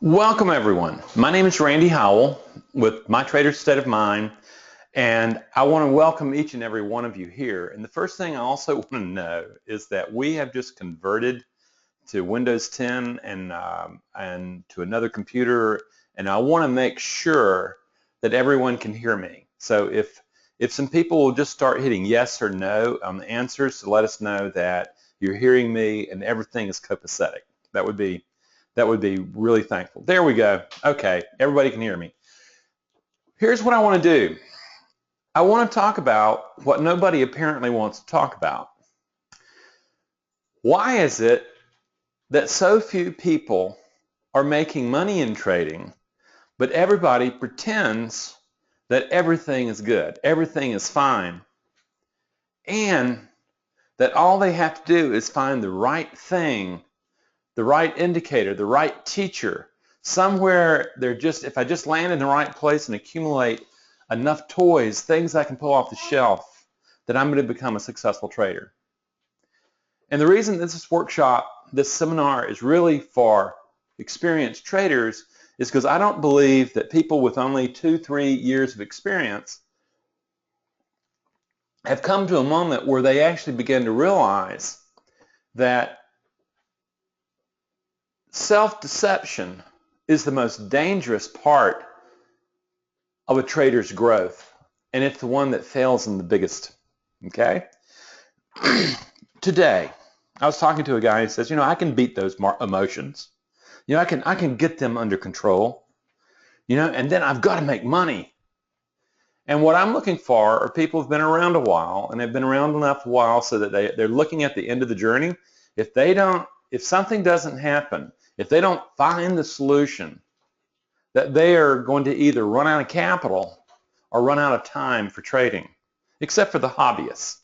Welcome everyone. My name is Randy Howell with My Trader's State of Mind, and I want to welcome each and every one of you here. And the first thing I also want to know is that we have just converted to Windows 10 and to another computer, and I want to make sure that everyone can hear me. So if some people will just start hitting yes or no on the answers to let us know that you're hearing me and everything is copacetic, that would be really thankful. There we go. Okay, everybody can hear me. Here's what I want to do. I want to talk about what nobody apparently wants to talk about. Why is it that so few people are making money in trading, but everybody pretends that everything is good, everything is fine, and that all they have to do is find the right thing, the right indicator, the right teacher, somewhere if I just land in the right place and accumulate enough toys, things I can pull off the shelf, that I'm going to become a successful trader. And the reason this seminar is really for experienced traders is because I don't believe that people with only 2-3 years of experience have come to a moment where they actually begin to realize that self-deception is the most dangerous part of a trader's growth, and it's the one that fails in the biggest. Okay? Today, I was talking to a guy who says, I can beat those emotions. I can get them under control. And then I've got to make money. And what I'm looking for are people who've been around a while, and they've been around enough a while so that they're looking at the end of the journey. If something doesn't happen, if they don't find the solution, that they are going to either run out of capital or run out of time for trading, except for the hobbyists,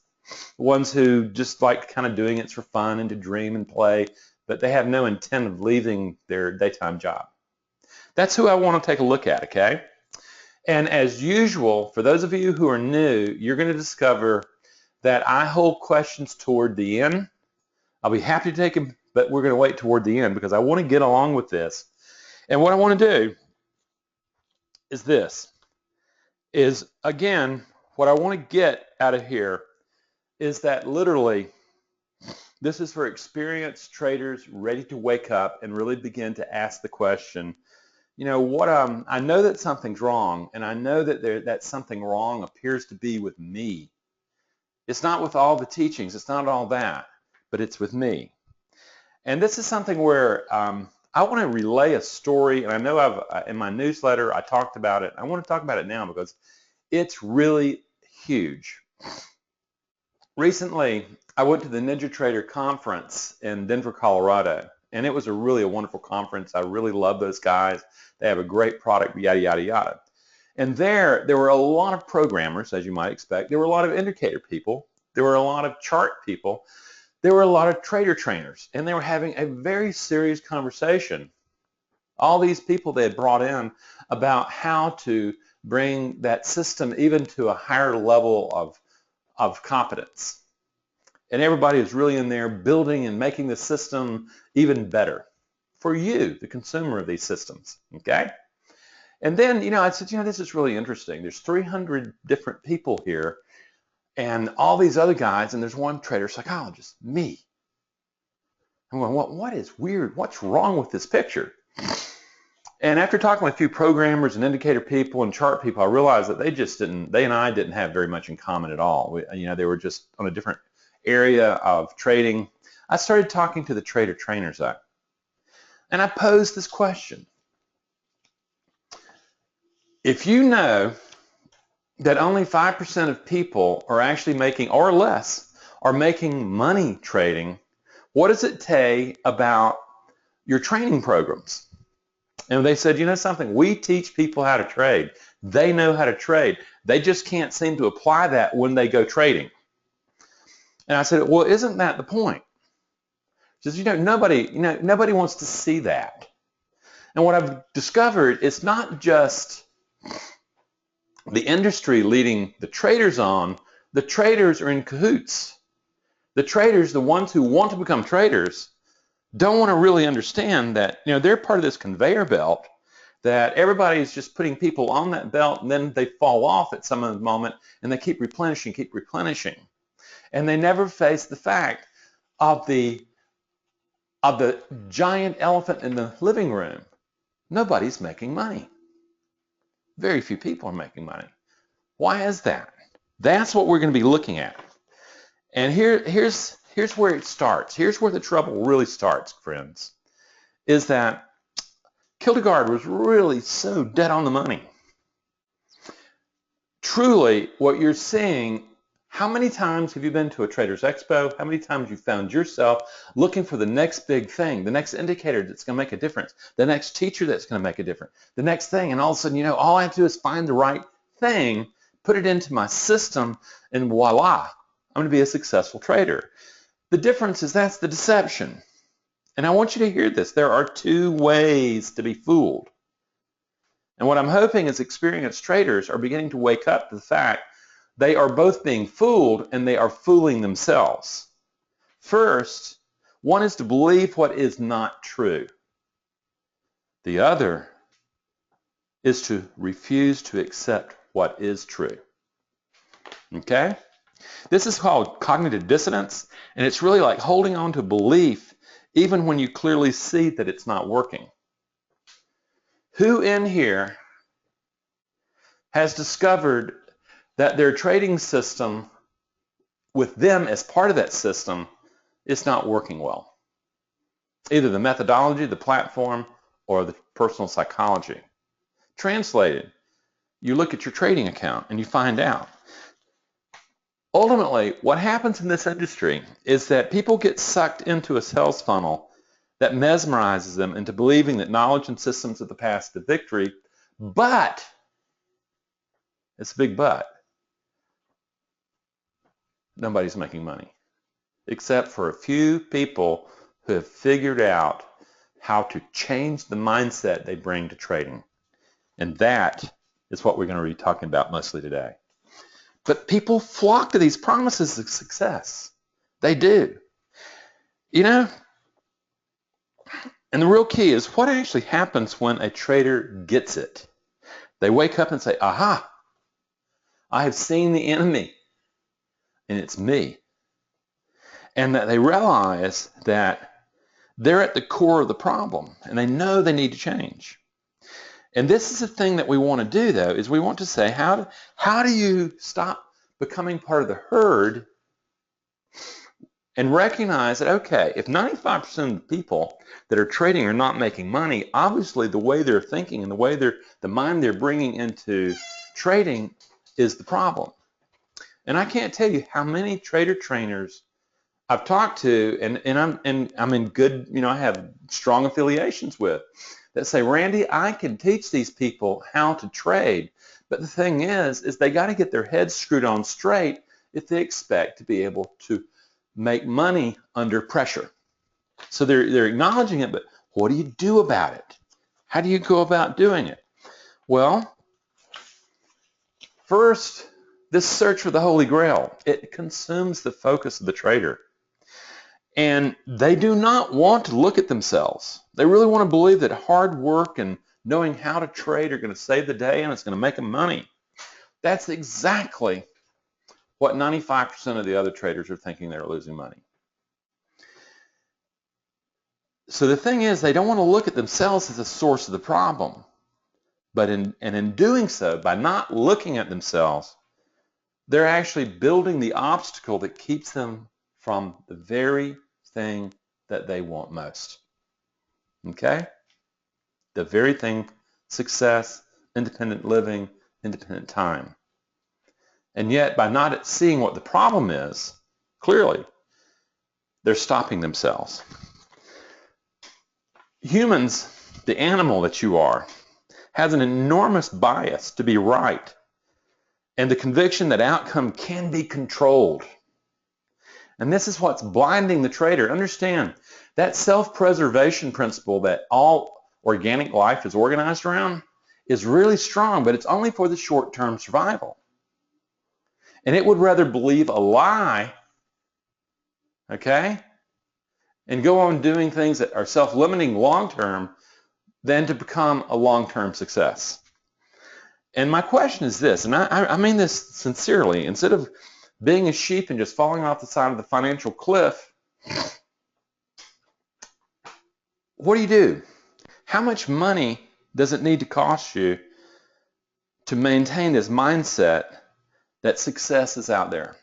the ones who just like kind of doing it for fun and to dream and play, but they have no intent of leaving their daytime job. That's who I want to take a look at, okay? And as usual, for those of you who are new, you're going to discover that I hold questions toward the end. I'll be happy to take them, but we're going to wait toward the end because I want to get along with this. And what I want to do is again, what I want to get out of here is that literally this is for experienced traders ready to wake up and really begin to ask the question, I know that something's wrong, and I know that something wrong appears to be with me. It's not with all the teachings, it's not all that, but it's with me. And this is something where I want to relay a story, and I know in my newsletter I talked about it. I want to talk about it now because it's really huge. Recently, I went to the Ninja Trader conference in Denver, Colorado, and it was really a wonderful conference. I really love those guys. They have a great product, yada, yada, yada. And there were a lot of programmers, as you might expect. There were a lot of indicator people. There were a lot of chart people. There were a lot of trader trainers, and they were having a very serious conversation. All these people they had brought in about how to bring that system even to a higher level of competence. And everybody is really in there building and making the system even better for you, the consumer of these systems, okay? And then, I said, this is really interesting. There's 300 different people here and all these other guys, and there's one trader psychologist, me. I'm going, what is weird? What's wrong with this picture? And after talking with a few programmers and indicator people and chart people, I realized that they and I didn't have very much in common at all. They were just on a different area of trading. I started talking to the trader trainers though, and I posed this question. If you know that only 5% of people are actually making, or less, are making money trading, what does it say about your training programs? And they said, something, we teach people how to trade. They know how to trade. They just can't seem to apply that when they go trading. And I said, well, isn't that the point? She says, nobody wants to see that. And what I've discovered, it's not just the industry leading the traders on. The traders are in cahoots. The traders, the ones who want to become traders, don't want to really understand that, they're part of this conveyor belt, that everybody's just putting people on that belt, and then they fall off at some moment, and they keep replenishing. And they never face the fact of the giant elephant in the living room. Nobody's making money. Very few people are making money. Why is that? That's what we're going to be looking at. And here's where it starts. Here's where the trouble really starts, friends, is that Kierkegaard was really so dead on the money. Truly, what you're seeing, how many times have you been to a Traders Expo? How many times have you found yourself looking for the next big thing, the next indicator that's going to make a difference, the next teacher that's going to make a difference, the next thing, and all of a sudden, all I have to do is find the right thing, put it into my system, and voila, I'm going to be a successful trader. The difference is that's the deception. And I want you to hear this. There are two ways to be fooled. And what I'm hoping is experienced traders are beginning to wake up to the fact they are both being fooled and they are fooling themselves. First, one is to believe what is not true. The other is to refuse to accept what is true. Okay? This is called cognitive dissonance, and it's really like holding on to belief even when you clearly see that it's not working. Who in here has discovered that their trading system with them as part of that system is not working well? Either the methodology, the platform, or the personal psychology. Translated, you look at your trading account and you find out. Ultimately, what happens in this industry is that people get sucked into a sales funnel that mesmerizes them into believing that knowledge and systems of the path to victory, but, it's a big but, nobody's making money, except for a few people who have figured out how to change the mindset they bring to trading. And that is what we're going to be talking about mostly today. But people flock to these promises of success. They do. And the real key is what actually happens when a trader gets it. They wake up and say, aha, I have seen the enemy, and it's me. And that they realize that they're at the core of the problem, and they know they need to change. And this is the thing that we want to do, though, is we want to say, how do you stop becoming part of the herd and recognize that, okay, if 95% of the people that are trading are not making money, obviously the way they're thinking and the way the mind they're bringing into trading is the problem. And I can't tell you how many trader trainers I've talked to, and I'm in good, I have strong affiliations with, that say, Randy, I can teach these people how to trade, but the thing is they got to get their heads screwed on straight if they expect to be able to make money under pressure. So they're acknowledging it, but what do you do about it? How do you go about doing it? Well, first, this search for the Holy Grail, it consumes the focus of the trader. And they do not want to look at themselves. They really want to believe that hard work and knowing how to trade are going to save the day and it's going to make them money. That's exactly what 95% of the other traders are thinking they're losing money. So the thing is, they don't want to look at themselves as the source of the problem. But in doing so, by not looking at themselves, they're actually building the obstacle that keeps them from the very thing that they want most. Okay? The very thing, success, independent living, independent time. And yet, by not seeing what the problem is, clearly, they're stopping themselves. Humans, the animal that you are, has an enormous bias to be right and the conviction that outcome can be controlled. And this is what's blinding the trader. Understand, that self-preservation principle that all organic life is organized around is really strong, but it's only for the short-term survival. And it would rather believe a lie, okay, and go on doing things that are self-limiting long-term than to become a long-term success. And my question is this, and I mean this sincerely, instead of being a sheep and just falling off the side of the financial cliff, what do? How much money does it need to cost you to maintain this mindset that success is out there?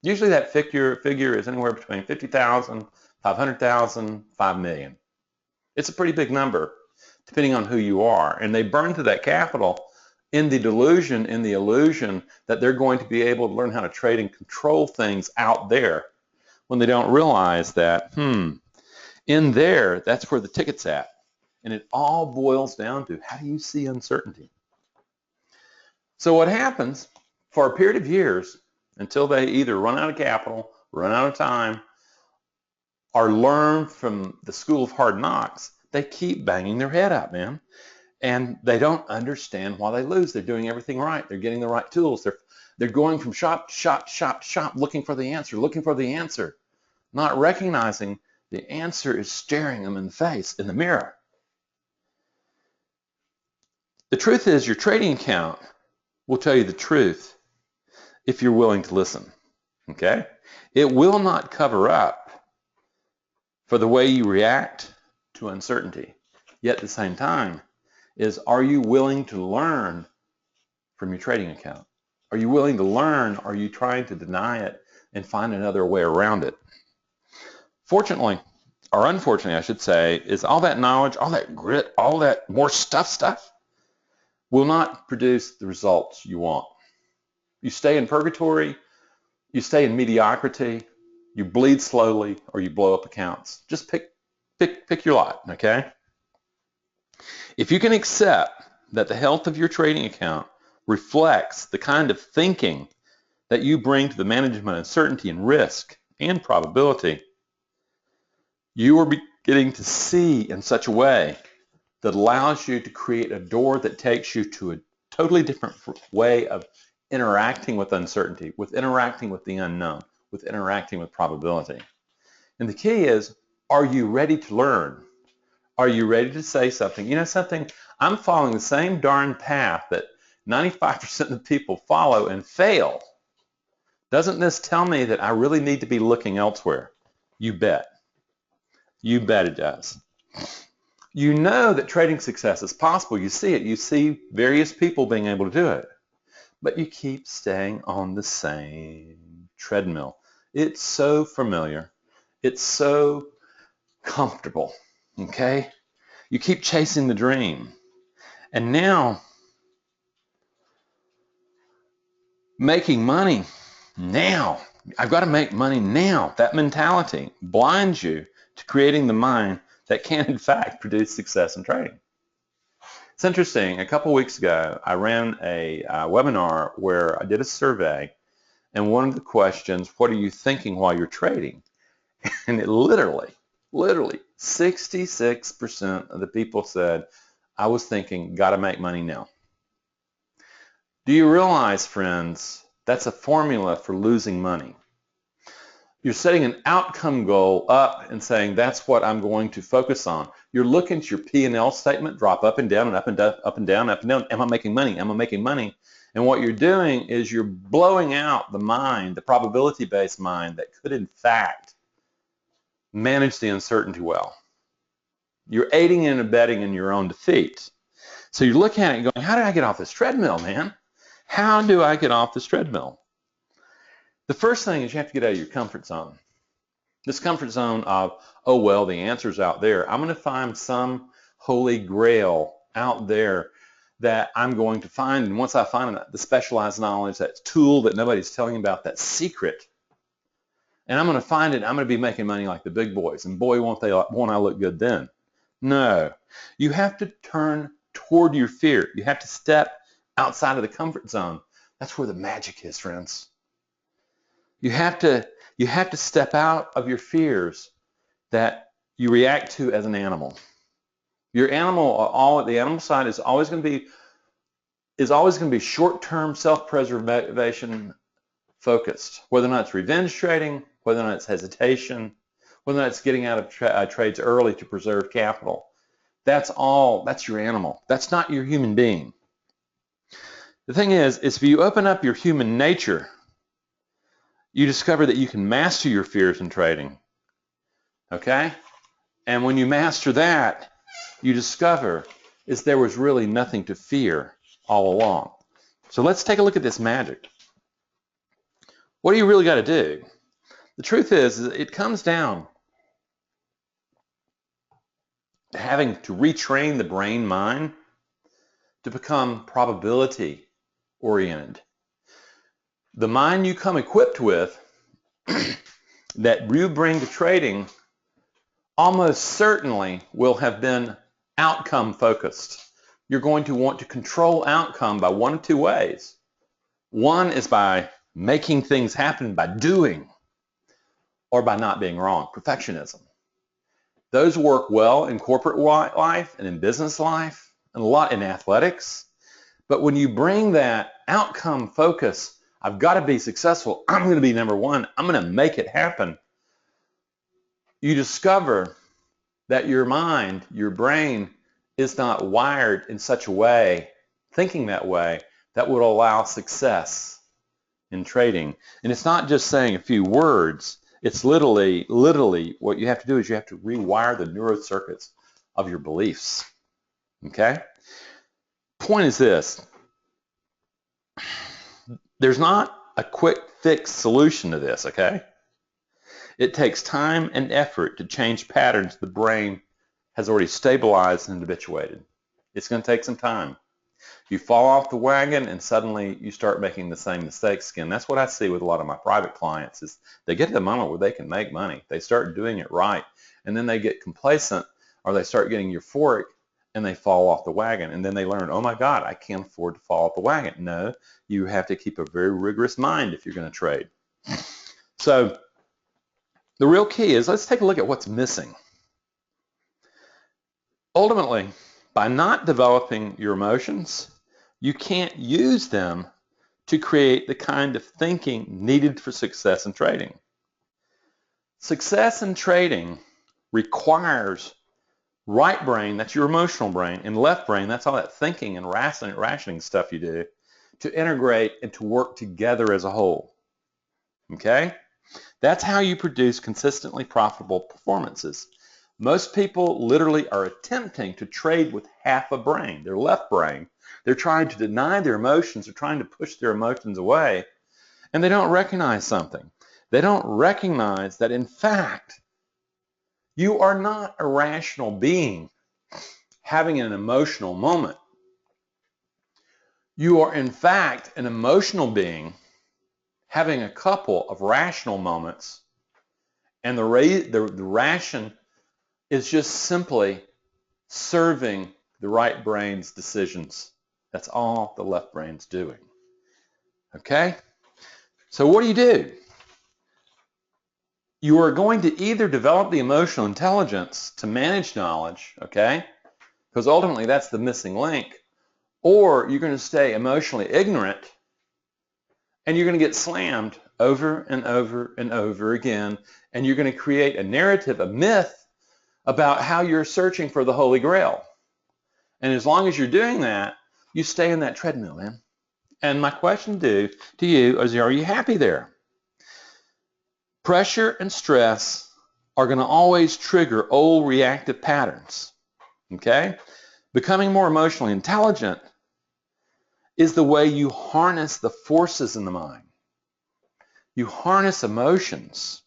Usually that figure is anywhere between 50,000, 500,000, 5 million. It's a pretty big number, depending on who you are. And they burn through that capital in the delusion, in the illusion that they're going to be able to learn how to trade and control things out there, when they don't realize that, in there, that's where the ticket's at. And it all boils down to, how do you see uncertainty? So what happens for a period of years, until they either run out of capital, run out of time, or learn from the school of hard knocks, they keep banging their head up, man. And they don't understand why they lose. They're doing everything right. They're getting the right tools. They're going from shop to shop to shop to shop, looking for the answer, not recognizing the answer is staring them in the face, in the mirror. The truth is, your trading account will tell you the truth if you're willing to listen, okay? It will not cover up for the way you react to uncertainty. Yet at the same time, are you willing to learn from your trading account? Are you willing to learn? Or are you trying to deny it and find another way around it? Fortunately, or unfortunately I should say, is all that knowledge, all that grit, all that more stuff will not produce the results you want. You stay in purgatory, you stay in mediocrity, you bleed slowly, or you blow up accounts. Just pick your lot, okay? If you can accept that the health of your trading account reflects the kind of thinking that you bring to the management of uncertainty and risk and probability, you are beginning to see in such a way that allows you to create a door that takes you to a totally different way of interacting with uncertainty, with interacting with the unknown, with interacting with probability. And the key is, are you ready to learn? Are you ready to say something? You know something? I'm following the same darn path that 95% of the people follow and fail. Doesn't this tell me that I really need to be looking elsewhere? You bet. You bet it does. You know that trading success is possible. You see it. You see various people being able to do it. But you keep staying on the same treadmill. It's so familiar. It's so comfortable. Okay? You keep chasing the dream. And now, making money now. I've got to make money now. That mentality blinds you to creating the mind that can, in fact, produce success in trading. It's interesting. A couple weeks ago, I ran a webinar where I did a survey, and one of the questions, what are you thinking while you're trading? And it literally, 66% of the people said, I was thinking, got to make money now. Do you realize, friends, that's a formula for losing money? You're setting an outcome goal up and saying, that's what I'm going to focus on. You're looking at your P&L statement, drop up and down and up and down, up and down, up and down. Am I making money? Am I making money? And what you're doing is you're blowing out the mind, the probability-based mind that could, in fact, manage the uncertainty well. You're aiding and abetting in your own defeat. So you're looking at it and going, how do I get off this treadmill, man? How do I get off this treadmill? The first thing is you have to get out of your comfort zone. This comfort zone of, oh, well, the answer's out there. I'm going to find some holy grail out there that I'm going to find. And once I find the specialized knowledge, that tool that nobody's telling about, that secret, and I'm going to find it, I'm going to be making money like the big boys. And boy, won't I look good then. No. You have to turn toward your fear. You have to step outside of the comfort zone. That's where the magic is, friends. You have to step out of your fears that you react to as an animal. Your animal, the animal side is always going to be short-term self-preservation focused, whether or not it's revenge trading, whether or not it's hesitation, whether that's getting out of trades early to preserve capital. That's your animal. That's not your human being. The thing is if you open up your human nature, you discover that you can master your fears in trading. Okay? And when you master that, you discover there was really nothing to fear all along. So let's take a look at this magic. What do you really got to do? The truth is it comes down to having to retrain the brain mind to become probability oriented. The mind you come equipped with that you bring to trading almost certainly will have been outcome focused. You're going to want to control outcome by one of two ways. One is by making things happen by doing, or by not being wrong, perfectionism. Those work well in corporate life and in business life and a lot in athletics. But when you bring that outcome focus, I've got to be successful, I'm going to be number one, I'm going to make it happen, you discover that your mind, your brain, is not wired in such a way, thinking that way, that would allow success in trading. And it's not just saying a few words. It's literally what you have to do is you have to rewire the neurocircuits of your beliefs. Okay? Point is this. There's not a quick fix solution to this, okay? It takes time and effort to change patterns the brain has already stabilized and habituated. It's going to take some time. You fall off the wagon and suddenly you start making the same mistakes again. That's what I see with a lot of my private clients is they get to the moment where they can make money. They start doing it right, and then they get complacent or they start getting euphoric and they fall off the wagon, and then they learn, oh my God, I can't afford to fall off the wagon. No, you have to keep a very rigorous mind if you're going to trade. So the real key is, let's take a look at what's missing. Ultimately, by not developing your emotions, you can't use them to create the kind of thinking needed for success in trading. Success in trading requires right brain, that's your emotional brain, and left brain, that's all that thinking and rationing stuff you do, to integrate and to work together as a whole. Okay? That's how you produce consistently profitable performances. Most people literally are attempting to trade with half a brain, their left brain. They're trying to deny their emotions, they're trying to push their emotions away, and they don't recognize something. They don't recognize that, in fact, you are not a rational being having an emotional moment. You are, in fact, an emotional being having a couple of rational moments, and the ration is just simply serving the right brain's decisions. That's all the left brain's doing. Okay? So what do? You are going to either develop the emotional intelligence to manage knowledge, okay? Because ultimately that's the missing link. Or you're going to stay emotionally ignorant and you're going to get slammed over and over and over again, and you're going to create a narrative, a myth about how you're searching for the Holy Grail. And as long as you're doing that, you stay in that treadmill, man. And my question to you is, are you happy there? Pressure and stress are going to always trigger old reactive patterns, okay? Becoming more emotionally intelligent is the way you harness the forces in the mind. You harness emotions,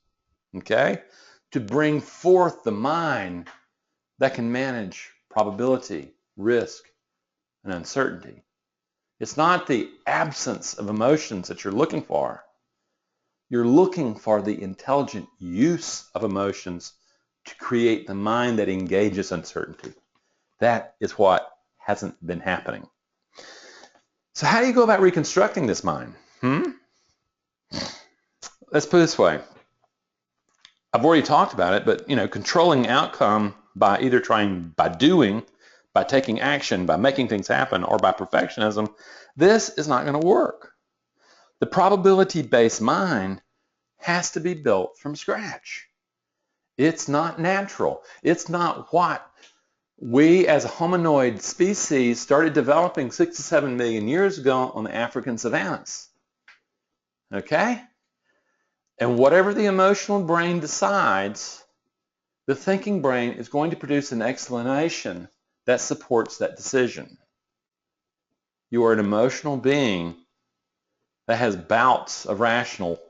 okay, to bring forth the mind that can manage probability, risk, and uncertainty. It's not the absence of emotions that you're looking for. You're looking for the intelligent use of emotions to create the mind that engages uncertainty. That is what hasn't been happening. So how do you go about reconstructing this mind? Let's put it this way. I've already talked about it, but controlling outcome by either doing, by taking action, by making things happen, or by perfectionism, this is not going to work. The probability-based mind has to be built from scratch. It's not natural. It's not what we as a hominoid species started developing 6 to 7 million years ago on the African savannas. Okay? And whatever the emotional brain decides, the thinking brain is going to produce an explanation that supports that decision. You are an emotional being that has bouts of rational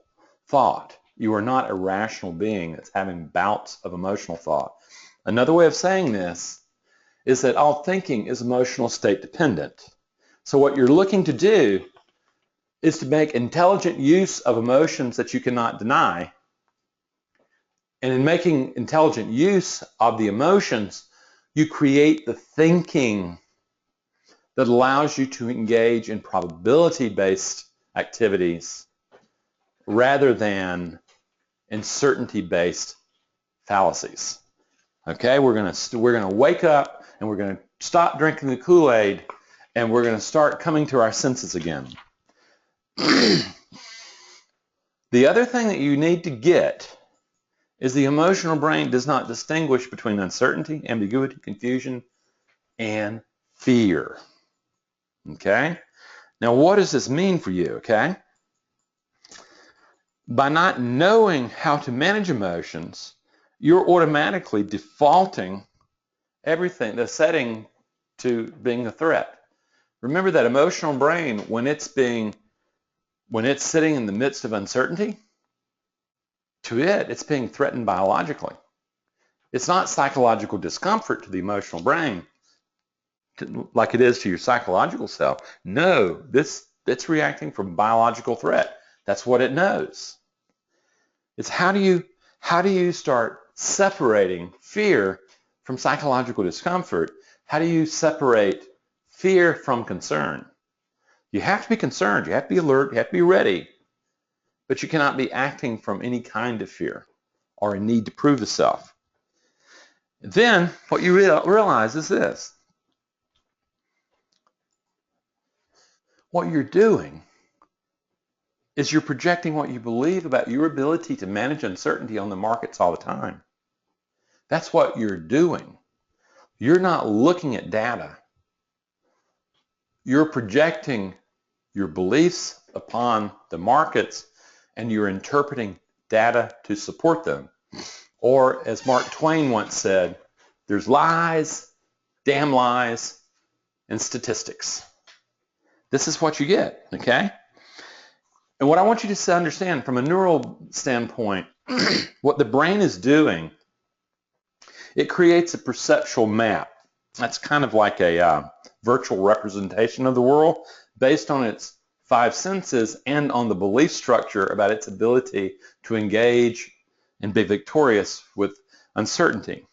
thought. You are not a rational being that's having bouts of emotional thought. Another way of saying this is that all thinking is emotional state dependent. So what you're looking to do is to make intelligent use of emotions that you cannot deny. And in making intelligent use of the emotions, you create the thinking that allows you to engage in probability-based activities rather than in certainty-based fallacies. Okay, we're gonna wake up and we're gonna stop drinking the Kool-Aid and we're gonna start coming to our senses again. The other thing that you need to get is the emotional brain does not distinguish between uncertainty, ambiguity, confusion, and fear. Okay? Now, what does this mean for you? Okay? By not knowing how to manage emotions, you're automatically defaulting everything, the setting to being a threat. Remember that emotional brain, when it's sitting in the midst of uncertainty, to it's being threatened biologically. It's not psychological discomfort to the emotional brain like it is to your psychological self. No, it's reacting from biological threat. That's what it knows. It's how do you start separating fear from psychological discomfort? How do you separate fear from concern? You have to be concerned, you have to be alert, you have to be ready, but you cannot be acting from any kind of fear or a need to prove the self. Then what you realize is this. What you're doing is you're projecting what you believe about your ability to manage uncertainty on the markets all the time. That's what you're doing. You're not looking at data. You're projecting your beliefs upon the markets and you're interpreting data to support them. Or as Mark Twain once said, there's lies, damn lies, and statistics. This is what you get, okay? And what I want you to understand from a neural standpoint, what the brain is doing, it creates a perceptual map. That's kind of like a virtual representation of the world based on its 5 senses and on the belief structure about its ability to engage and be victorious with uncertainty.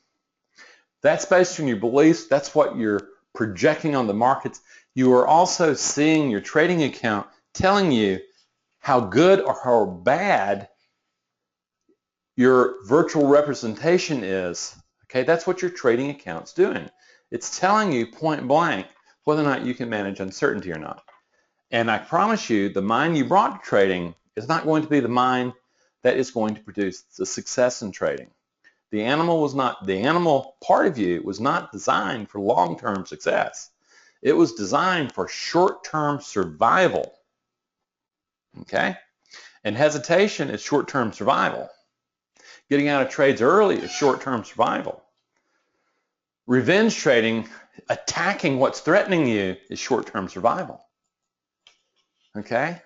That's based on your beliefs. That's what you're projecting on the markets. You are also seeing your trading account telling you how good or how bad your virtual representation is. Okay, that's what your trading account's doing. It's telling you point blank whether or not you can manage uncertainty or not. And I promise you, the mind you brought to trading is not going to be the mind that is going to produce the success in trading. The animal part of you was not designed for long-term success. It was designed for short-term survival. Okay? And hesitation is short-term survival. Getting out of trades early is short-term survival. Revenge trading, attacking what's threatening you, is short-term survival. Okay?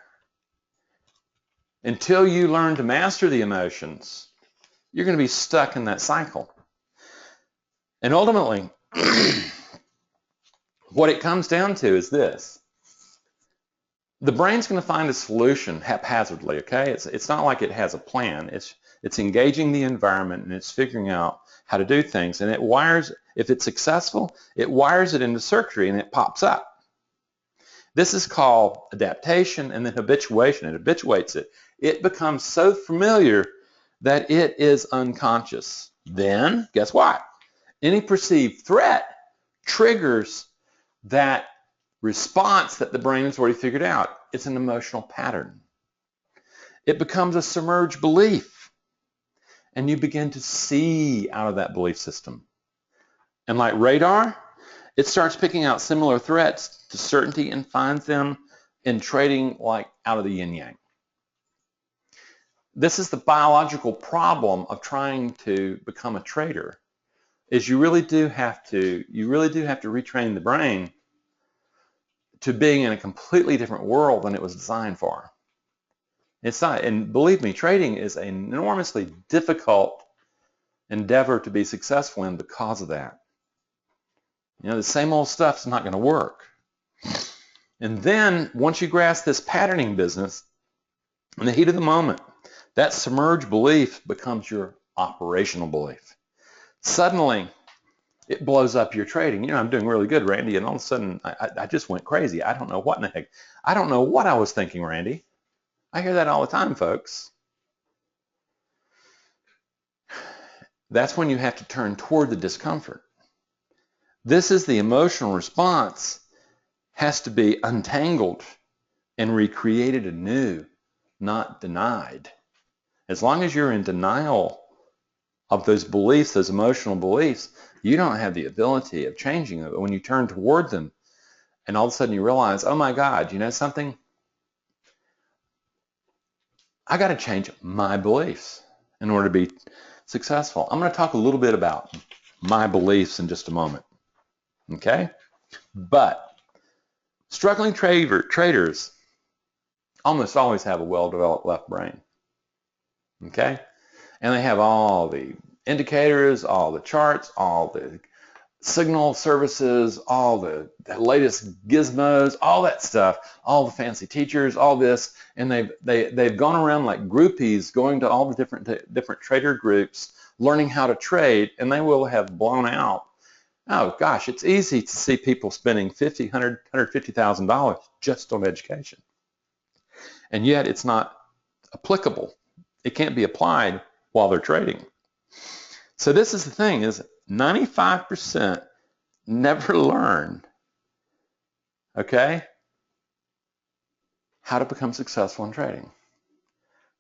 Until you learn to master the emotions, you're going to be stuck in that cycle. And ultimately, what it comes down to is this. The brain's going to find a solution haphazardly, okay? It's not like it has a plan. It's engaging the environment and it's figuring out how to do things. And it wires, if it's successful, it wires it into circuitry and it pops up. This is called adaptation and then habituation. It habituates it. It becomes so familiar that it is unconscious. Then, guess what? Any perceived threat triggers that response that the brain has already figured out. It's an emotional pattern. It becomes a submerged belief. and you begin to see out of that belief system. And like radar, it starts picking out similar threats to certainty and finds them in trading like out of the yin-yang. This is the biological problem of trying to become a trader, is you really do have to retrain the brain to being in a completely different world than it was designed for. It's not, and believe me, trading is an enormously difficult endeavor to be successful in because of that. You know, the same old stuff's not going to work. And then once you grasp this patterning business, in the heat of the moment, that submerged belief becomes your operational belief. Suddenly, it blows up your trading. You know, I'm doing really good, Randy, and all of a sudden, I just went crazy. I don't know what in the heck. I don't know what I was thinking, Randy. I hear that all the time, folks. That's when you have to turn toward the discomfort. This is the emotional response has to be untangled and recreated anew, not denied. As long as you're in denial of those beliefs, those emotional beliefs, you don't have the ability of changing them. But when you turn toward them and all of a sudden you realize, oh my God, you know something? I got to change my beliefs in order to be successful. I'm going to talk a little bit about my beliefs in just a moment. Okay? But struggling traders almost always have a well-developed left brain. Okay? And they have all the indicators, all the charts, all the signal services, all the latest gizmos, all that stuff, all the fancy teachers, all this, and they've gone around like groupies, going to all the different trader groups, learning how to trade, and they will have blown out. Oh gosh, it's easy to see people spending $50,000, $100,000, $150,000 just on education, and yet it's not applicable. It can't be applied while they're trading. So this is the thing: is 95% never learn, okay, how to become successful in trading.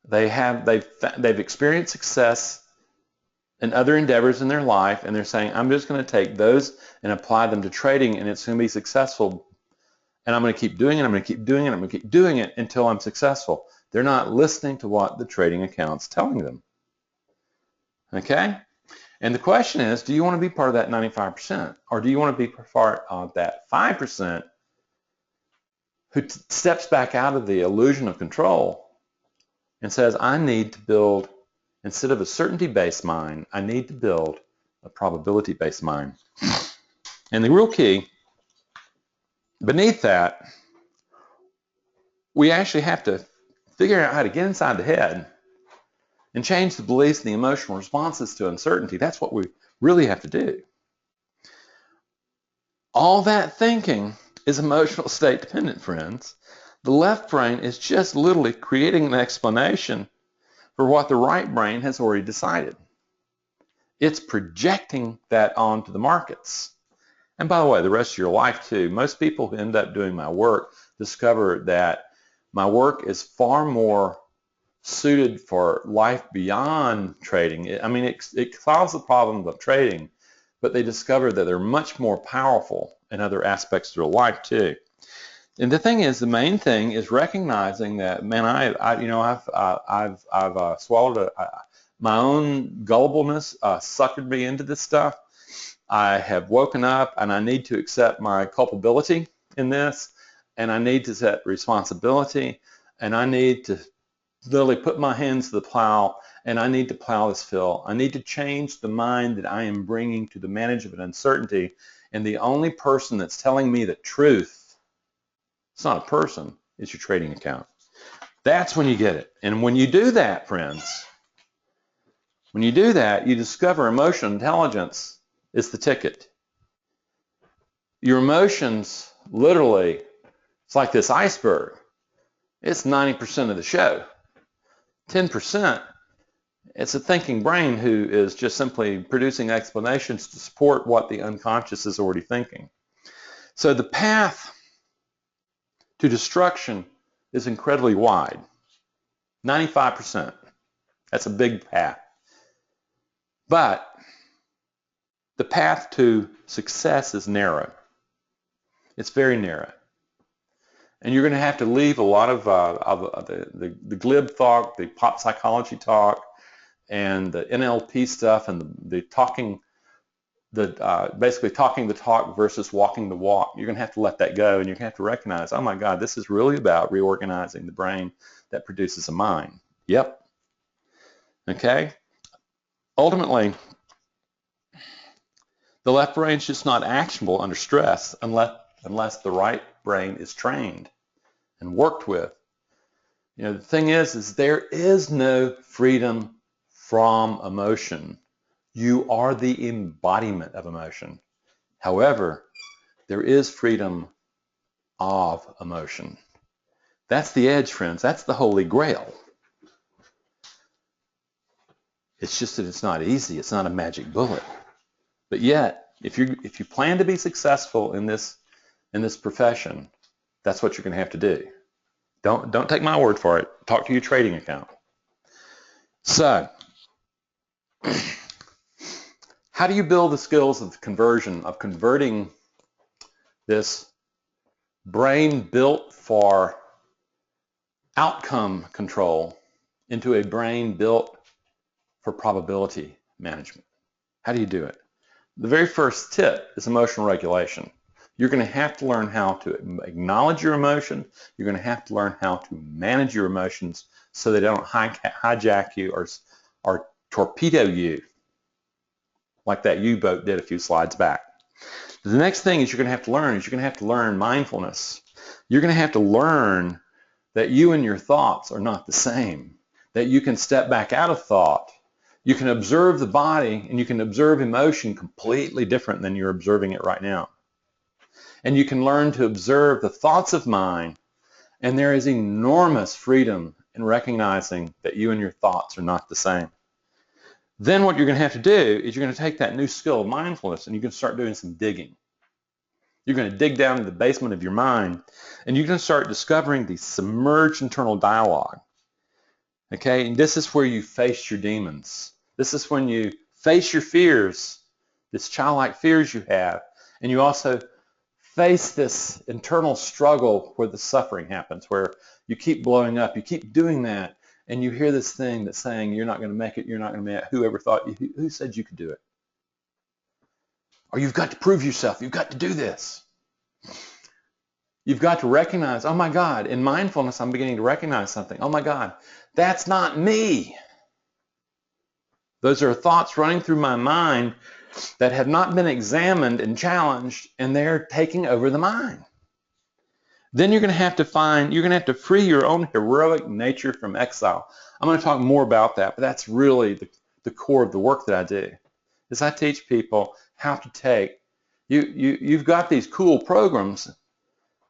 They've experienced success in other endeavors in their life, and they're saying, I'm just going to take those and apply them to trading, and it's going to be successful. And I'm going to keep doing it. I'm going to keep doing it. I'm going to keep doing it until I'm successful. They're not listening to what the trading account's telling them. Okay? And the question is, do you want to be part of that 95%? Or do you want to be part of that 5% who steps back out of the illusion of control and says, I need to build, instead of a certainty-based mind, I need to build a probability-based mind. And the real key, beneath that, we actually have to figure out how to get inside the head and change the beliefs and the emotional responses to uncertainty. That's what we really have to do. All that thinking is emotional state dependent, friends. The left brain is just literally creating an explanation for what the right brain has already decided. It's projecting that onto the markets. And by the way, the rest of your life too. Most people who end up doing my work discover that my work is far more suited for life beyond trading. It solves the problem of trading, but they discover that they're much more powerful in other aspects of their life too. And the thing is, the main thing is recognizing that, man, I've swallowed my own gullibleness, suckered me into this stuff. I have woken up, and I need to accept my culpability in this, and I need to set responsibility, and I need to literally put my hands to the plow, and I need to plow this field. I need to change the mind that I am bringing to the management of uncertainty, and the only person that's telling me the truth, it's not a person, it's your trading account. That's when you get it. And when you do that, friends, when you do that, you discover emotional intelligence is the ticket. Your emotions, literally, it's like this iceberg. It's 90% of the show. 10%, it's a thinking brain who is just simply producing explanations to support what the unconscious is already thinking. So the path to destruction is incredibly wide. 95%. That's a big path. But the path to success is narrow. It's very narrow. And you're going to have to leave a lot of the glib talk, the pop psychology talk, and the NLP stuff, and the talking, basically talking the talk versus walking the walk. You're going to have to let that go, and you're going to have to recognize, oh my God, this is really about reorganizing the brain that produces a mind. Yep. Okay. Ultimately, the left brain is just not actionable under stress unless the right brain is trained and worked with. You know, the thing is there is no freedom from emotion. You are the embodiment of emotion. However, there is freedom of emotion. That's the edge, friends. That's the holy grail. It's just that it's not easy. It's not a magic bullet. But yet, if you plan to be successful in this profession, that's what you're going to have to do. Don't take my word for it. Talk to your trading account. So, how do you build the skills of conversion, of converting this brain built for outcome control into a brain built for probability management? How do you do it? The very first tip is emotional regulation. You're going to have to learn how to acknowledge your emotion. You're going to have to learn how to manage your emotions so they don't hijack you or torpedo you like that U-boat did a few slides back. The next thing is you're going to have to learn mindfulness. You're going to have to learn that you and your thoughts are not the same, that you can step back out of thought. You can observe the body and you can observe emotion completely different than you're observing it right now. And you can learn to observe the thoughts of mind, and there is enormous freedom in recognizing that you and your thoughts are not the same. Then what you're going to have to do is you're going to take that new skill of mindfulness and you can start doing some digging. You're going to dig down in the basement of your mind and you're going to start discovering the submerged internal dialogue. Okay, and this is where you face your demons. This is when you face your fears, this childlike fears you have, and you also face this internal struggle where the suffering happens, where you keep blowing up, you keep doing that, and you hear this thing that's saying you're not going to make it, you're not going to make it. Whoever thought you, who said you could do it? Or you've got to prove yourself, you've got to do this. You've got to recognize, oh my God, in mindfulness I'm beginning to recognize something. Oh my God, that's not me. Those are thoughts running through my mind that have not been examined and challenged, and they're taking over the mind. Then you're going to have to free your own heroic nature from exile. I'm going to talk more about that, but that's really the core of the work that I do, is I teach people how to take, you've got these cool programs,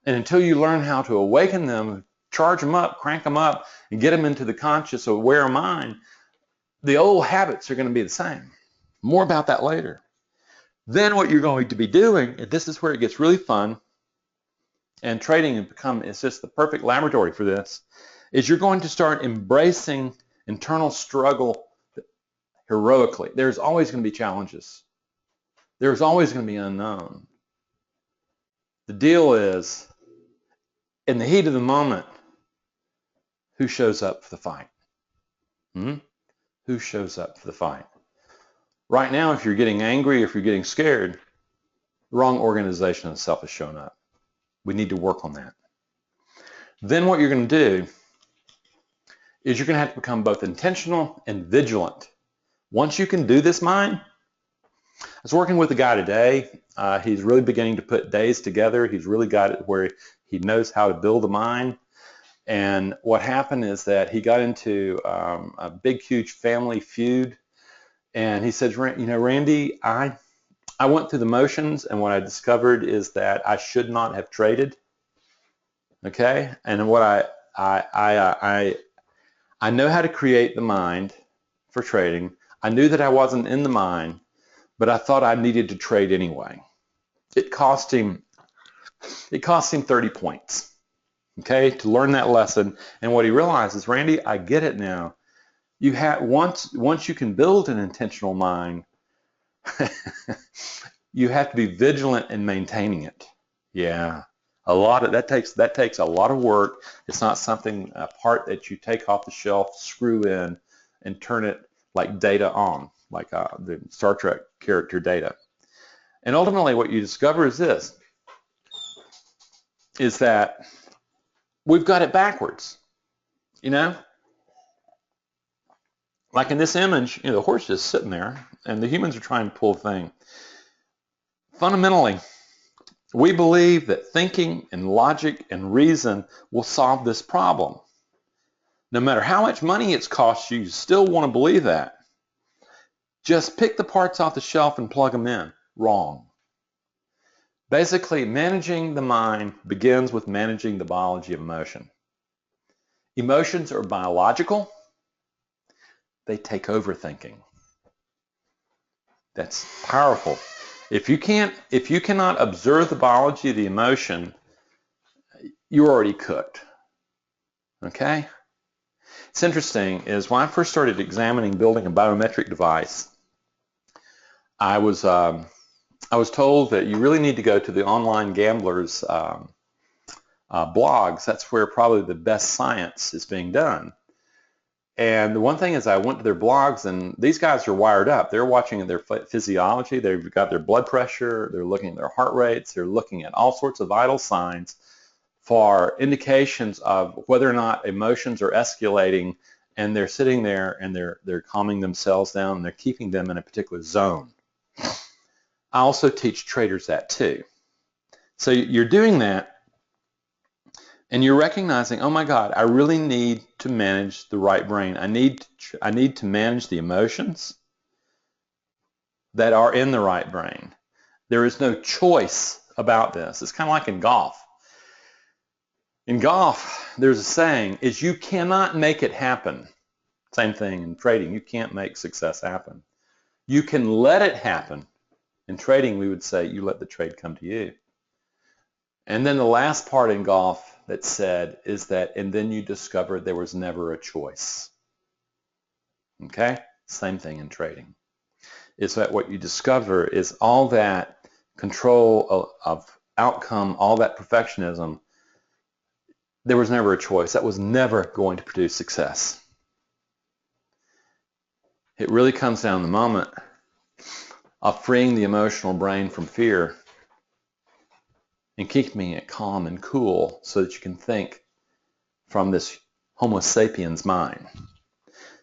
and until you learn how to awaken them, charge them up, crank them up, and get them into the conscious, aware mind, the old habits are going to be the same. More about that later. Then what you're going to be doing, and this is where it gets really fun, and trading is just the perfect laboratory for this, is you're going to start embracing internal struggle heroically. There's always going to be challenges. There's always going to be unknown. The deal is, in the heat of the moment, who shows up for the fight? Who shows up for the fight? Right now, if you're getting angry, if you're getting scared, the wrong organization of self is showing up. We need to work on that. Then what you're going to do is you're going to have to become both intentional and vigilant. Once you can do this mind, I was working with a guy today. He's really beginning to put days together. He's really got it where he knows how to build a mind. And what happened is that he got into a big, huge family feud. And he said, you know, Randy, I went through the motions, and what I discovered is that I should not have traded. Okay, and what I know how to create the mind for trading. I knew that I wasn't in the mind, but I thought I needed to trade anyway. It cost him 30 points. Okay, to learn that lesson. And what he realized is, Randy, I get it now. You have once you can build an intentional mind, you have to be vigilant in maintaining it. Yeah, a lot of that takes a lot of work. It's not something a part that you take off the shelf, screw in, and turn it like Data on, like the Star Trek character Data. And ultimately, what you discover is this: is that we've got it backwards. You know, like in this image, the horse is sitting there, and the humans are trying to pull the thing. Fundamentally, we believe that thinking and logic and reason will solve this problem. No matter how much money it's cost you, you still want to believe that. Just pick the parts off the shelf and plug them in. Wrong. Basically, managing the mind begins with managing the biology of emotion. Emotions are biological. They take over thinking. That's powerful. If you cannot observe the biology of the emotion, you're already cooked. Okay? It's interesting is when I first started examining building a biometric device, I was told that you really need to go to the online gamblers' blogs. That's where probably the best science is being done. And the one thing is I went to their blogs, and these guys are wired up. They're watching their physiology. They've got their blood pressure. They're looking at their heart rates. They're looking at all sorts of vital signs for indications of whether or not emotions are escalating, and they're sitting there and they're calming themselves down, and they're keeping them in a particular zone. I also teach traders that too. So you're doing that, and you're recognizing, oh my God, I really need to manage the right brain. I need to manage the emotions that are in the right brain. There is no choice about this. It's kind of like in golf. In golf, there's a saying, is you cannot make it happen. Same thing in trading. You can't make success happen. You can let it happen. In trading, we would say you let the trade come to you. And then the last part in golf that's said is that, and then you discover there was never a choice. Okay? Same thing in trading. It's that what you discover is all that control of outcome, all that perfectionism, there was never a choice. That was never going to produce success. It really comes down to the moment of freeing the emotional brain from fear and keeping it calm and cool so that you can think from this Homo sapiens mind.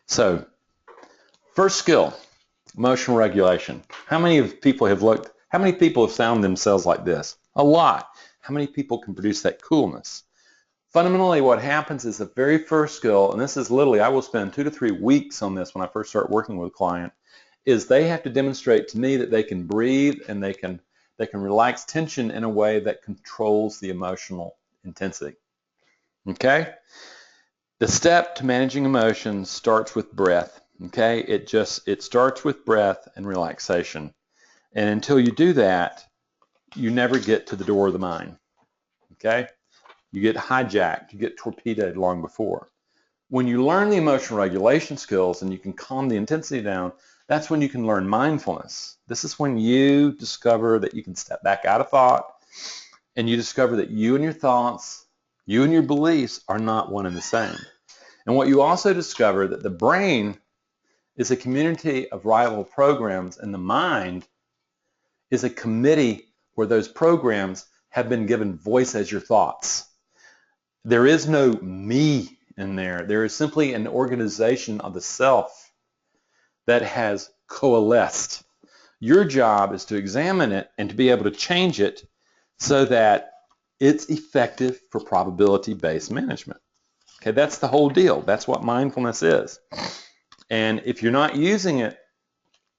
So, first skill, emotional regulation. How many people have found themselves like this? A lot. How many people can produce that coolness? Fundamentally, what happens is the very first skill, and this is literally, I will spend 2 to 3 weeks on this when I first start working with a client, is they have to demonstrate to me that they can breathe and they can relax tension in a way that controls the emotional intensity. Okay? The step to managing emotions starts with breath. Okay? It starts with breath and relaxation. And until you do that, you never get to the door of the mind. Okay? You get hijacked, you get torpedoed long before. When you learn the emotional regulation skills and you can calm the intensity down, that's when you can learn mindfulness. This is when you discover that you can step back out of thought, and you discover that you and your thoughts, you and your beliefs are not one and the same. And what you also discover that the brain is a community of rival programs, and the mind is a committee where those programs have been given voice as your thoughts. There is no me in there. There is simply an organization of the self that has coalesced. Your job is to examine it and to be able to change it so that it's effective for probability-based management. Okay, that's the whole deal. That's what mindfulness is. And if you're not using it,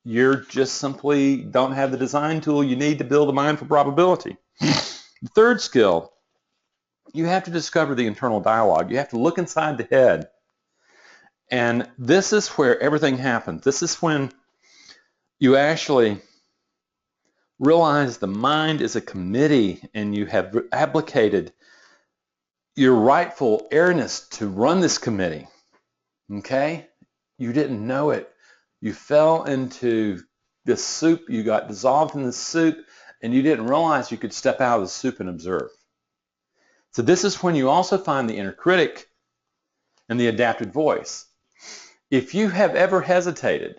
you're just simply don't have the design tool you need to build a mind for probability. The third skill, you have to discover the internal dialogue. You have to look inside the head. And this is where everything happens. This is when you actually realize the mind is a committee and you have abdicated your rightful airness to run this committee. Okay? You didn't know it. You fell into this soup. You got dissolved in the soup, and you didn't realize you could step out of the soup and observe. So this is when you also find the inner critic and the adapted voice. If you have ever hesitated,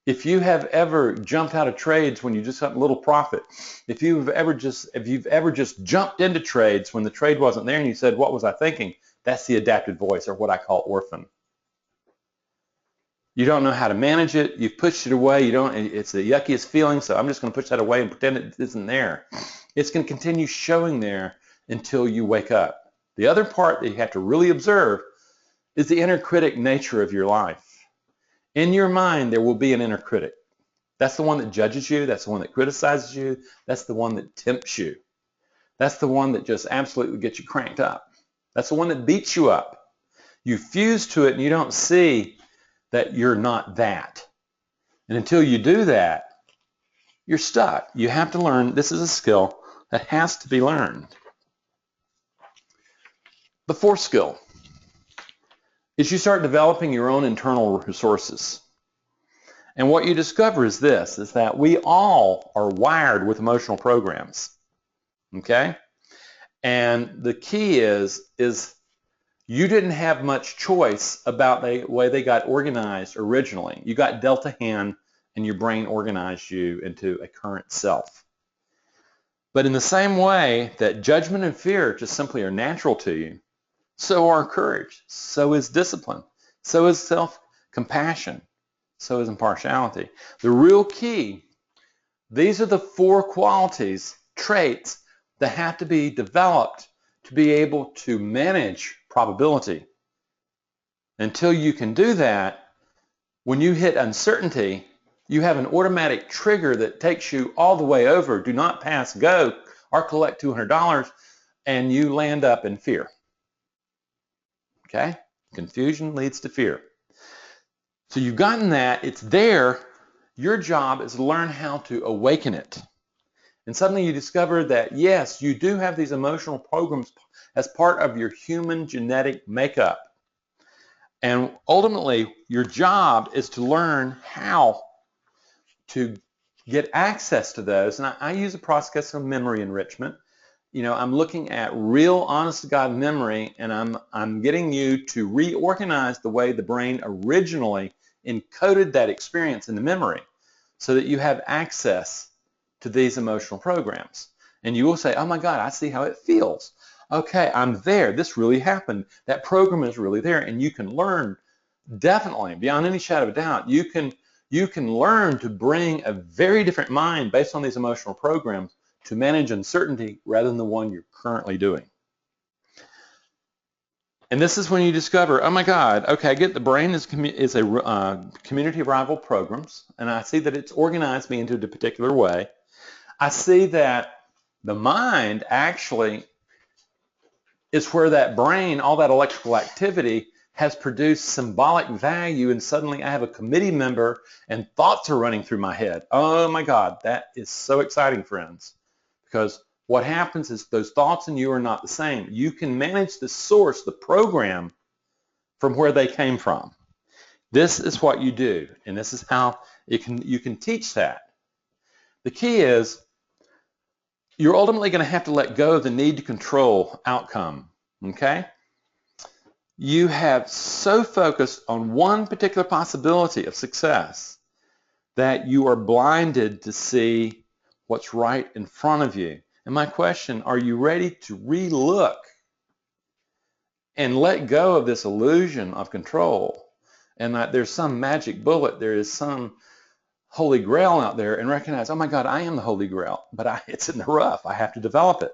if you have ever jumped out of trades when you just got a little profit, if you've ever just jumped into trades when the trade wasn't there and you said, what was I thinking? That's the adapted voice, or what I call orphan. You don't know how to manage it. You've pushed it away. It's the yuckiest feeling, so I'm just going to push that away and pretend it isn't there. It's going to continue showing there until you wake up. The other part that you have to really observe is the inner critic nature of your life. In your mind, there will be an inner critic. That's the one that judges you. That's the one that criticizes you. That's the one that tempts you. That's the one that just absolutely gets you cranked up. That's the one that beats you up. You fuse to it and you don't see that you're not that. And until you do that, you're stuck. You have to learn. This is a skill that has to be learned. The fourth skill is you start developing your own internal resources. And what you discover is this, is that we all are wired with emotional programs, okay? And the key is you didn't have much choice about the way they got organized originally. You got dealt a hand and your brain organized you into a current self. But in the same way that judgment and fear just simply are natural to you, so are courage, so is discipline, so is self-compassion, so is impartiality. The real key, these are the four qualities, traits, that have to be developed to be able to manage probability. Until you can do that, when you hit uncertainty, you have an automatic trigger that takes you all the way over, do not pass go, or collect $200, and you land up in fear. Okay? Confusion leads to fear. So you've gotten that, it's there. Your job is to learn how to awaken it. And suddenly you discover that, yes, you do have these emotional programs as part of your human genetic makeup. And ultimately, your job is to learn how to get access to those. And I use a process of memory enrichment. You know, I'm looking at real, honest-to-God memory, and I'm getting you to reorganize the way the brain originally encoded that experience in the memory so that you have access to these emotional programs. And you will say, oh my God, I see how it feels. Okay, I'm there. This really happened. That program is really there. And you can learn, definitely, beyond any shadow of a doubt, you can learn to bring a very different mind based on these emotional programs to manage uncertainty rather than the one you're currently doing. And this is when you discover, oh my God, okay, I get the brain is a community of rival programs, and I see that it's organized me into a particular way. I see that the mind actually is where that brain, all that electrical activity, has produced symbolic value, and suddenly I have a committee member and thoughts are running through my head. Oh my God, that is so exciting, friends, because what happens is those thoughts and you are not the same. You can manage the source, the program, from where they came from. This is what you do, and this is how you can teach that. The key is you're ultimately going to have to let go of the need to control outcome, okay? You have so focused on one particular possibility of success that you are blinded to see what's right in front of you. And my question, are you ready to re-look and let go of this illusion of control and that there's some magic bullet, there is some holy grail out there, and recognize, oh my God, I am the holy grail, but it's in the rough. I have to develop it.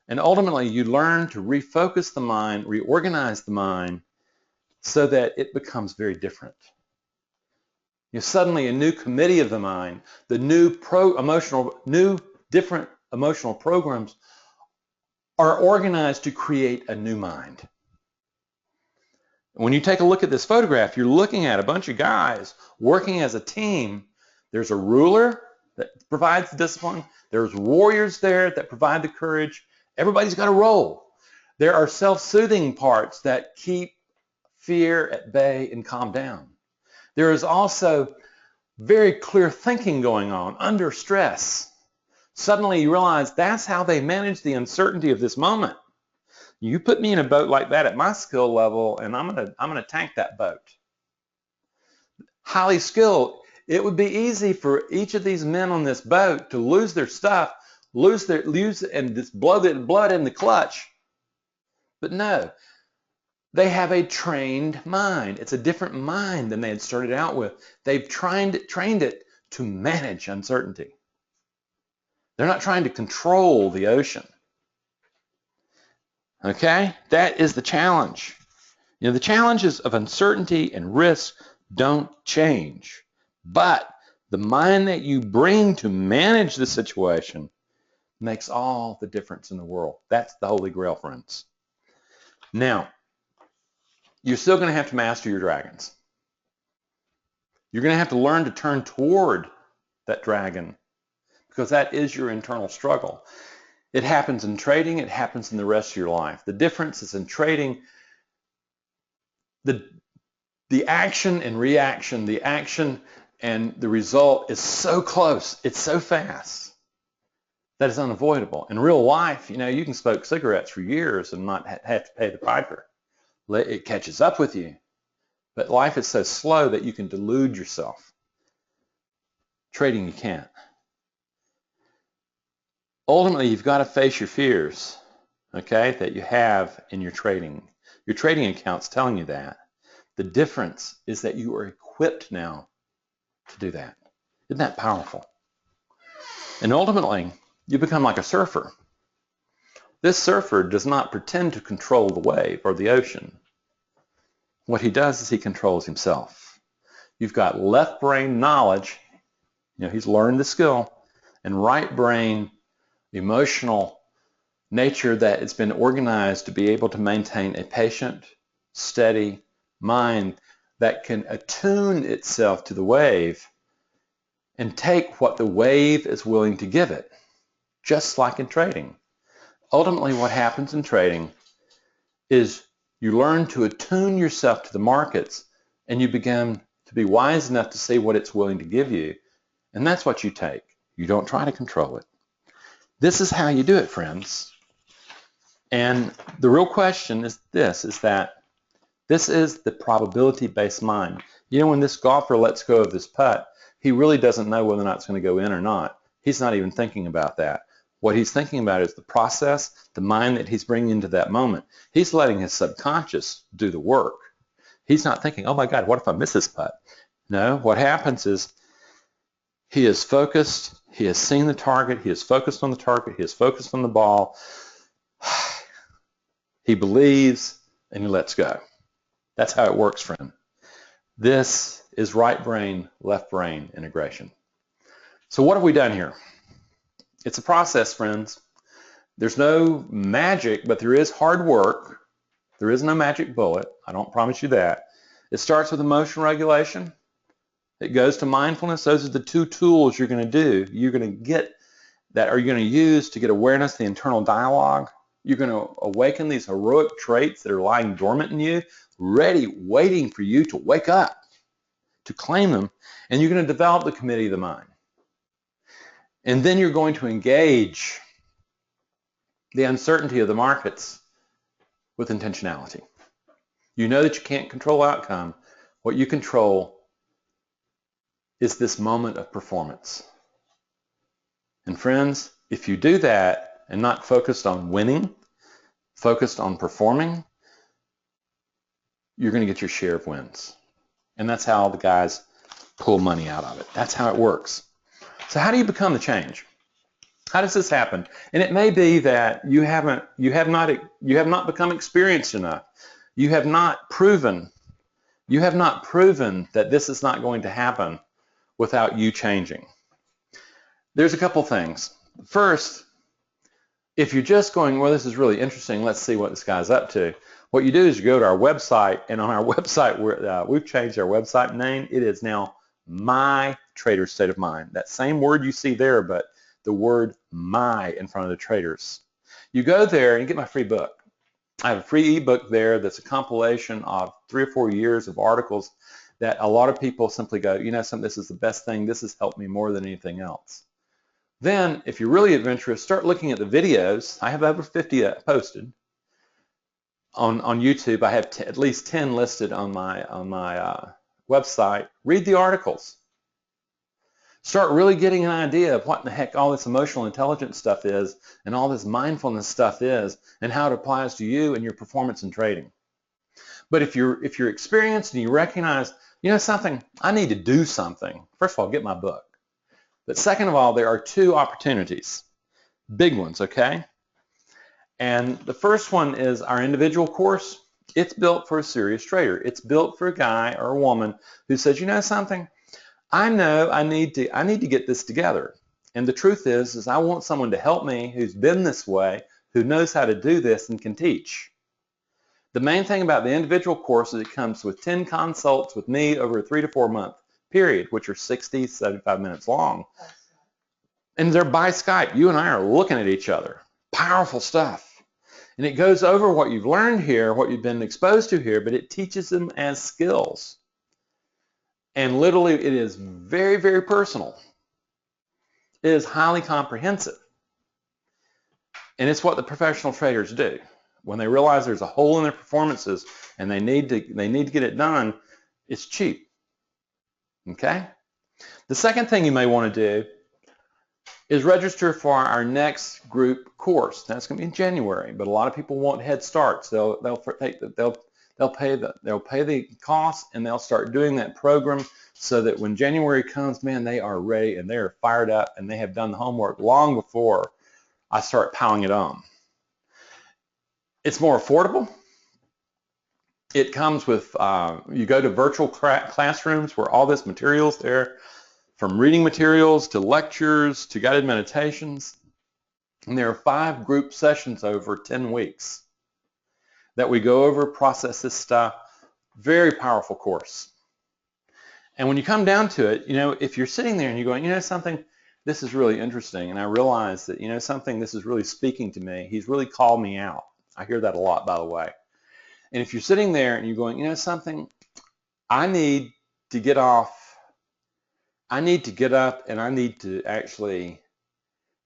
And ultimately, you learn to refocus the mind, reorganize the mind so that it becomes very different. Suddenly a new committee of the mind, the new different emotional programs are organized to create a new mind. When you take a look at this photograph, you're looking at a bunch of guys working as a team. There's a ruler that provides the discipline. There's warriors there that provide the courage. Everybody's got a role. There are self-soothing parts that keep fear at bay and calm down. There is also very clear thinking going on under stress. Suddenly you realize that's how they manage the uncertainty of this moment. You put me in a boat like that at my skill level, and I'm gonna tank that boat. Highly skilled. It would be easy for each of these men on this boat to lose their stuff, lose and just blow the blood in the clutch. But no, they have a trained mind. It's a different mind than they had started out with. They've trained it to manage uncertainty. They're not trying to control the ocean. Okay? That is the challenge. You know, the challenges of uncertainty and risk don't change. But the mind that you bring to manage the situation makes all the difference in the world. That's the Holy Grail, friends. Now, you're still going to have to master your dragons. You're going to have to learn to turn toward that dragon, because that is your internal struggle. It happens in trading. It happens in the rest of your life. The difference is in trading, the action and reaction, the action and the result is so close. It's so fast that it's unavoidable. In real life, you know, you can smoke cigarettes for years and not have to pay the piper. It catches up with you. But life is so slow that you can delude yourself. Trading, you can't. Ultimately, you've got to face your fears, okay, that you have in your trading. Your trading account's telling you that. The difference is that you are equipped now to do that. Isn't that powerful? And ultimately, you become like a surfer. This surfer does not pretend to control the wave or the ocean. What he does is he controls himself. You've got left brain knowledge, you know, he's learned the skill, and right brain emotional nature that it's been organized to be able to maintain a patient, steady mind that can attune itself to the wave and take what the wave is willing to give it, just like in trading. Ultimately, what happens in trading is you learn to attune yourself to the markets, and you begin to be wise enough to see what it's willing to give you, and that's what you take. You don't try to control it. This is how you do it, friends. And the real question is this, is that this is the probability-based mind. You know, when this golfer lets go of this putt, he really doesn't know whether or not it's going to go in or not. He's not even thinking about that. What he's thinking about is the process, the mind that he's bringing into that moment. He's letting his subconscious do the work. He's not thinking, oh my God, what if I miss this putt? No, what happens is he is focused, he has seen the target, he is focused on the target, he is focused on the ball. He believes and he lets go. That's how it works, friend. This is right brain, left brain integration. So what have we done here? It's a process, friends. There's no magic, but there is hard work. There is no magic bullet. I don't promise you that. It starts with emotional regulation. It goes to mindfulness. Those are the two tools you're going to do. You're going to get that, or you're going to use to get awareness, the internal dialogue. You're going to awaken these heroic traits that are lying dormant in you, ready, waiting for you to wake up, to claim them. And you're going to develop the committee of the mind. And then you're going to engage the uncertainty of the markets with intentionality. You know that you can't control outcome. What you control is this moment of performance. And friends, if you do that and not focused on winning, focused on performing, you're going to get your share of wins. And that's how the guys pull money out of it. That's how it works. So how do you become the change? How does this happen? And it may be that you have not become experienced enough. You have not proven that this is not going to happen without you changing. There's a couple things. First, if you're just going, well, this is really interesting, let's see what this guy's up to. What you do is you go to our website, and on our website, we've changed our website name. It is now My Trader State of Mind. That same word you see there, but the word my in front of the traders. You go there and you get my free book. I have a free ebook there that's a compilation of 3 or 4 years of articles that a lot of people simply go, you know, this is the best thing. This has helped me more than anything else. Then, if you're really adventurous, start looking at the videos. I have over 50 posted on YouTube. I have at least 10 listed on my website. Read the articles. Start really getting an idea of what in the heck all this emotional intelligence stuff is and all this mindfulness stuff is and how it applies to you and your performance in trading. But if you're experienced and you recognize, you know something, I need to do something. First of all, get my book. But second of all, there are 2 opportunities, big ones, okay? And the first one is our individual course. It's built for a serious trader. It's built for a guy or a woman who says, you know something, I know I need to get this together. And the truth is I want someone to help me who's been this way, who knows how to do this and can teach. The main thing about the individual course is it comes with 10 consults with me over a 3 to 4 month period, which are 60, 75 minutes long. And they're by Skype. You and I are looking at each other. Powerful stuff. And it goes over what you've learned here, what you've been exposed to here, but it teaches them as skills. And literally, it is very, very personal. It is highly comprehensive. And it's what the professional traders do. When they realize there's a hole in their performances and they need to get it done, it's cheap. Okay? The second thing you may want to do is register for our next group course. That's going to be in January, but a lot of people want head starts. They'll pay the cost and they'll start doing that program so that when January comes, man, they are ready and they are fired up and they have done the homework long before I start piling it on. It's more affordable. It comes with, you go to virtual classrooms where all this material's there, from reading materials to lectures to guided meditations. And there are 5 group sessions over 10 weeks that we go over, process this stuff. Very powerful course. And when you come down to it, you know, if you're sitting there and you're going, you know something, this is really interesting, and I realize that, you know something, this is really speaking to me. He's really called me out. I hear that a lot, by the way. And if you're sitting there and you're going, you know something, I need to get up and I need to actually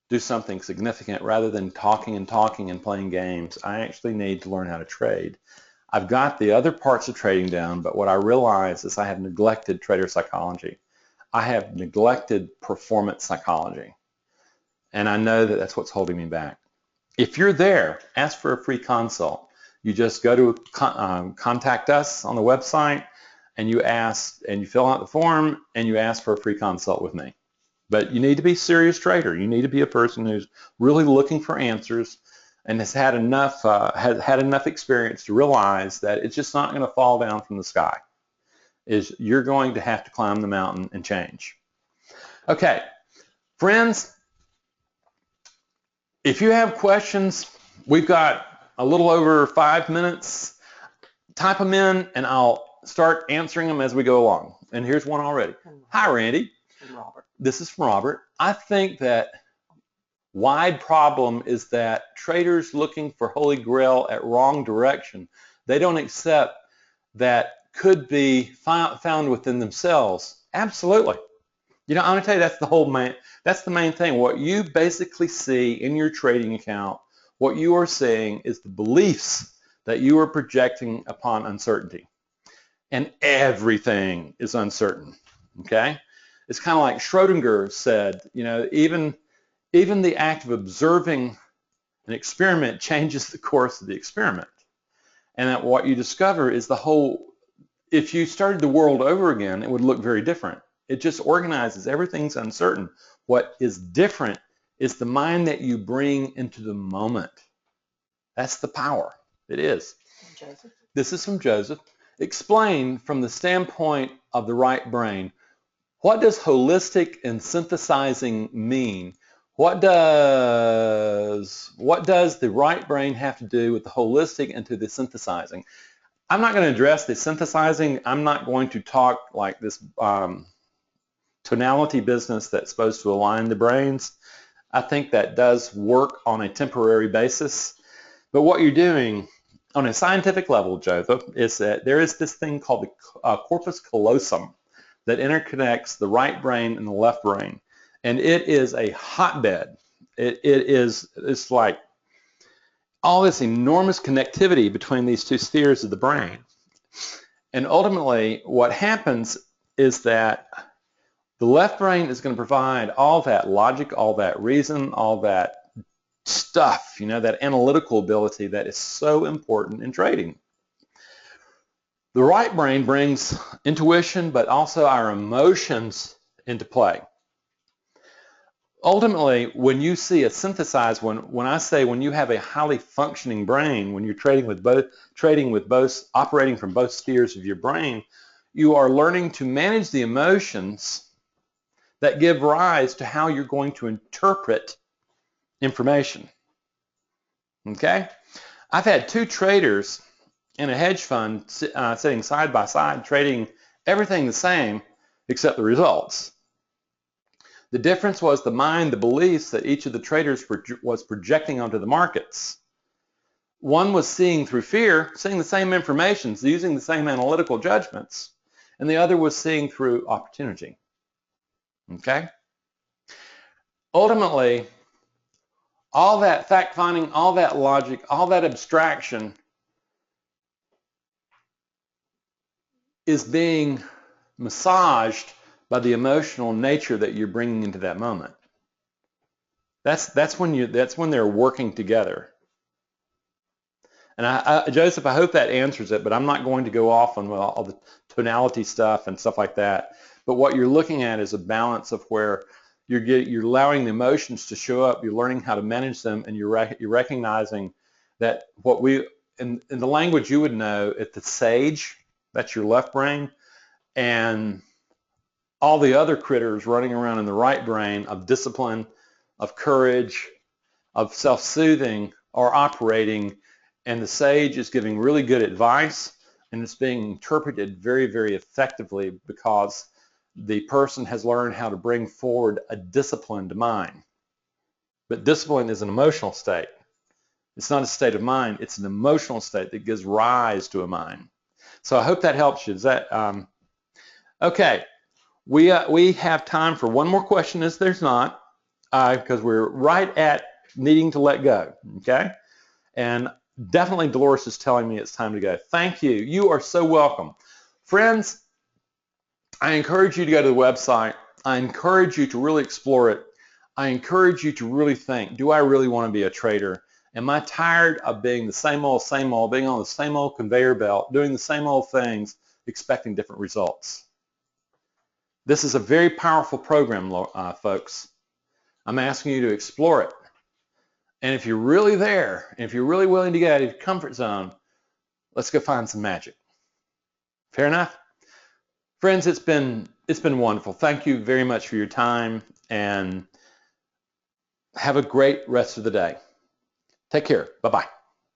do something significant rather than talking and playing games. I actually need to learn how to trade. I've got the other parts of trading down, but what I realize is I have neglected trader psychology. I have neglected performance psychology. And I know that that's what's holding me back. If you're there, ask for a free consult. You just go to contact us on the website and you ask and you fill out the form and you ask for a free consult with me. But you need to be a serious trader. You need to be a person who's really looking for answers and has had enough experience to realize that it's just not going to fall down from the sky. You're going to have to climb the mountain and change. Okay, friends, if you have questions, we've got a little over 5 minutes. Type them in and I'll start answering them as we go along. And here's one already. Hi, Randy. Robert. This is from Robert. I think that wide problem is that traders looking for Holy Grail at wrong direction, they don't accept that could be found within themselves. Absolutely. You know, I'm going to tell you that's the main thing. What you basically see in your trading account, what you are seeing is the beliefs that you are projecting upon uncertainty. And everything is uncertain. Okay? It's kind of like Schrodinger said, you know, even the act of observing an experiment changes the course of the experiment. And that what you discover is if you started the world over again, it would look very different. It just organizes. Everything's uncertain. What is different is the mind that you bring into the moment. That's the power. It is. Joseph. This is from Joseph. Explain from the standpoint of the right brain, what does holistic and synthesizing mean? What does the right brain have to do with the holistic and to the synthesizing? I'm not going to address the synthesizing. I'm not going to talk like this tonality business that's supposed to align the brains. I think that does work on a temporary basis. But what you're doing on a scientific level, Joseph, is that there is this thing called the corpus callosum that interconnects the right brain and the left brain. And it is a hotbed. It's like all this enormous connectivity between these two spheres of the brain. And ultimately, what happens is that the left brain is going to provide all that logic, all that reason, all that stuff, that analytical ability that is so important in trading. The right brain brings intuition, but also our emotions into play. Ultimately, when you see a synthesized, when I say when you have a highly functioning brain, when you're trading with both, operating from both spheres of your brain, you are learning to manage the emotions that give rise to how you're going to interpret information. Okay? I've had two traders in a hedge fund sitting side by side, trading everything the same except the results. The difference was the mind, the beliefs that each of the traders was projecting onto the markets. One was seeing through fear, seeing the same information, using the same analytical judgments, and the other was seeing through opportunity. Okay? Ultimately, all that fact-finding, all that logic, all that abstraction is being massaged by the emotional nature that you're bringing into that moment. That's when they're working together. And Joseph, I hope that answers it, but I'm not going to go off on all the tonality stuff and stuff like that. But what you're looking at is a balance of where you're allowing the emotions to show up, you're learning how to manage them, and you're recognizing that what in the language you would know, at the sage, that's your left brain, and all the other critters running around in the right brain of discipline, of courage, of self-soothing are operating, and the sage is giving really good advice, and it's being interpreted very, very effectively because the person has learned how to bring forward a disciplined mind. But discipline is an emotional state. It's not a state of mind. It's an emotional state that gives rise to a mind. So I hope that helps you. Is that okay? We have time for one more question. As there's not, because we're right at needing to let go. Okay, and definitely Dolores is telling me it's time to go. Thank you. You are so welcome, friends. I encourage you to go to the website. I encourage you to really explore it. I encourage you to really think, do I really want to be a trader? Am I tired of being the same old, being on the same old conveyor belt, doing the same old things, expecting different results? This is a very powerful program, folks. I'm asking you to explore it. And if you're really there, and if you're really willing to get out of your comfort zone, let's go find some magic. Fair enough? Friends, it's been wonderful. Thank you very much for your time, and have a great rest of the day. Take care. Bye-bye.